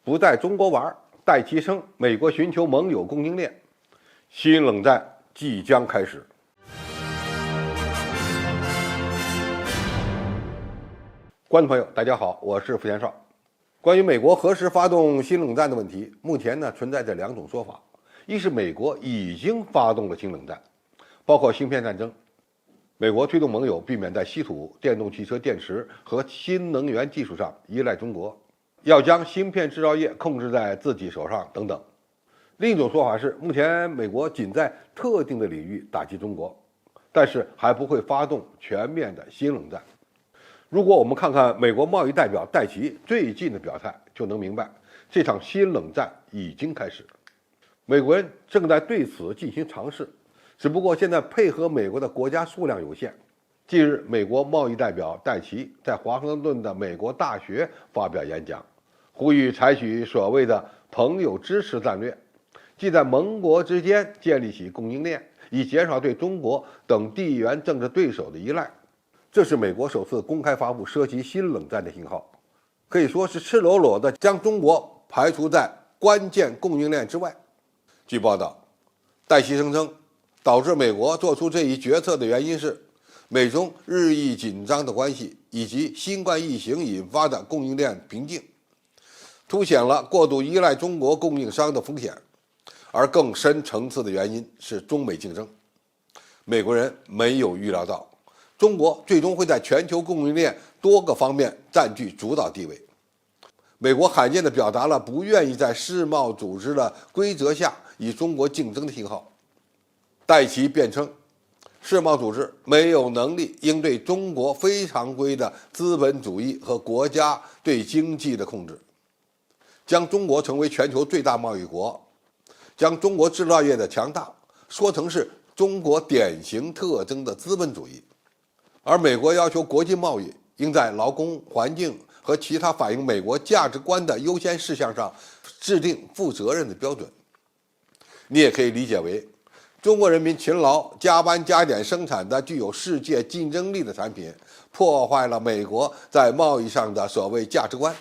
不在中国玩，戴其称美国寻求盟友供应链，新冷战即将开始。观众朋友，大家好，我是付前少。关于美国何时发动新冷战的问题，目前存在着两种说法：一是美国已经发动了新冷战，包括芯片战争，美国推动盟友避免在稀土、电动汽车电池和新能源技术上依赖中国，要将芯片制造业控制在自己手上等等。另一种说法是，目前美国仅在特定的领域打击中国，但是还不会发动全面的新冷战。如果我们看看美国贸易代表戴奇最近的表态，就能明白这场新冷战已经开始。美国人正在对此进行尝试，只不过现在配合美国的国家数量有限。近日，美国贸易代表戴奇在华盛顿的美国大学发表演讲，呼吁采取所谓的朋友支持战略，即在盟国之间建立起供应链，以减少对中国等地缘政治对手的依赖。这是美国首次公开发布涉及新冷战的信号，可以说是赤裸裸地将中国排除在关键供应链之外。据报道，戴奇声称，导致美国做出这一决策的原因是美中日益紧张的关系以及新冠疫情引发的供应链瓶颈，凸显了过度依赖中国供应商的风险。而更深层次的原因是中美竞争。美国人没有预料到中国最终会在全球供应链多个方面占据主导地位。美国罕见地表达了不愿意在世贸组织的规则下与中国竞争的信号。戴奇辩称，世贸组织没有能力应对中国非常规的资本主义和国家对经济的控制，将中国成为全球最大贸易国，将中国制造业的强大说成是中国典型特征的资本主义。而美国要求国际贸易应在劳工、环境和其他反映美国价值观的优先事项上制定负责任的标准。你也可以理解为，中国人民勤劳加班加点生产的具有世界竞争力的产品，破坏了美国在贸易上的所谓价值观。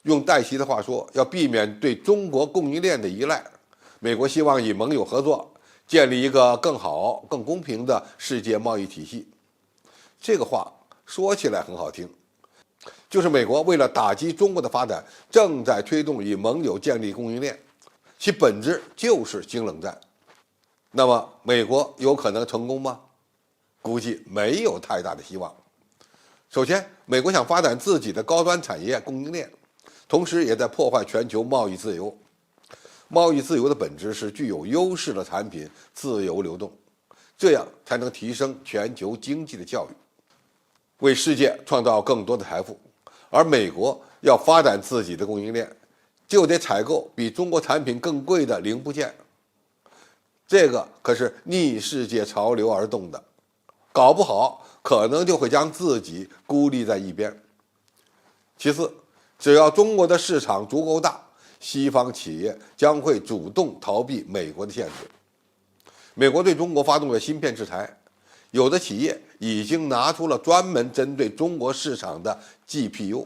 用戴奇的话说，要避免对中国供应链的依赖，美国希望与盟友合作，建立一个更好、更公平的世界贸易体系。这个话说起来很好听，就是美国为了打击中国的发展，正在推动与盟友建立供应链，其本质就是新冷战。那么美国有可能成功吗？估计没有太大的希望。首先，美国想发展自己的高端产业供应链，同时也在破坏全球贸易自由。贸易自由的本质是具有优势的产品自由流动，这样才能提升全球经济的效率，为世界创造更多的财富。而美国要发展自己的供应链，就得采购比中国产品更贵的零部件，这个可是逆世界潮流而动的，搞不好可能就会将自己孤立在一边。其次，只要中国的市场足够大，西方企业将会主动逃避美国的限制。美国对中国发动了芯片制裁，有的企业已经拿出了专门针对中国市场的 GPU，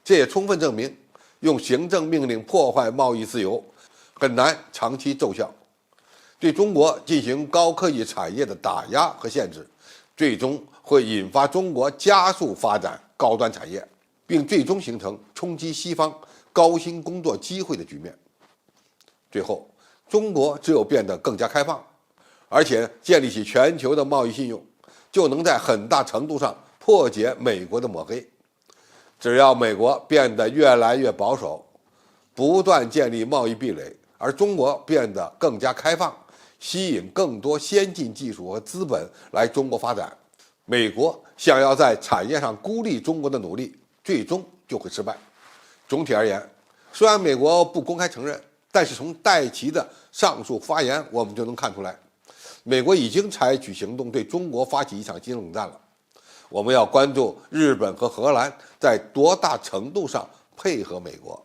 这也充分证明用行政命令破坏贸易自由很难长期奏效。对中国进行高科技产业的打压和限制，最终会引发中国加速发展高端产业，并最终形成冲击西方高薪工作机会的局面。最后，中国只有变得更加开放，而且建立起全球的贸易信用，就能在很大程度上破解美国的抹黑。只要美国变得越来越保守，不断建立贸易壁垒，而中国变得更加开放，吸引更多先进技术和资本来中国发展，美国想要在产业上孤立中国的努力，最终就会失败。总体而言，虽然美国不公开承认，但是从戴奇的上述发言我们就能看出来，美国已经采取行动对中国发起一场新冷战了。我们要关注日本和荷兰在多大程度上配合美国，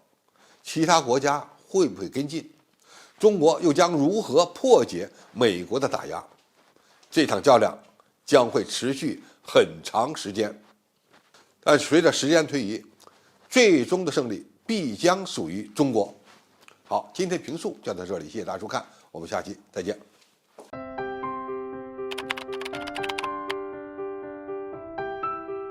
其他国家会不会跟进，中国又将如何破解美国的打压。这场较量将会持续很长时间，但随着时间推移，最终的胜利必将属于中国。好，今天评述就到这里，谢谢大家收看，我们下期再见。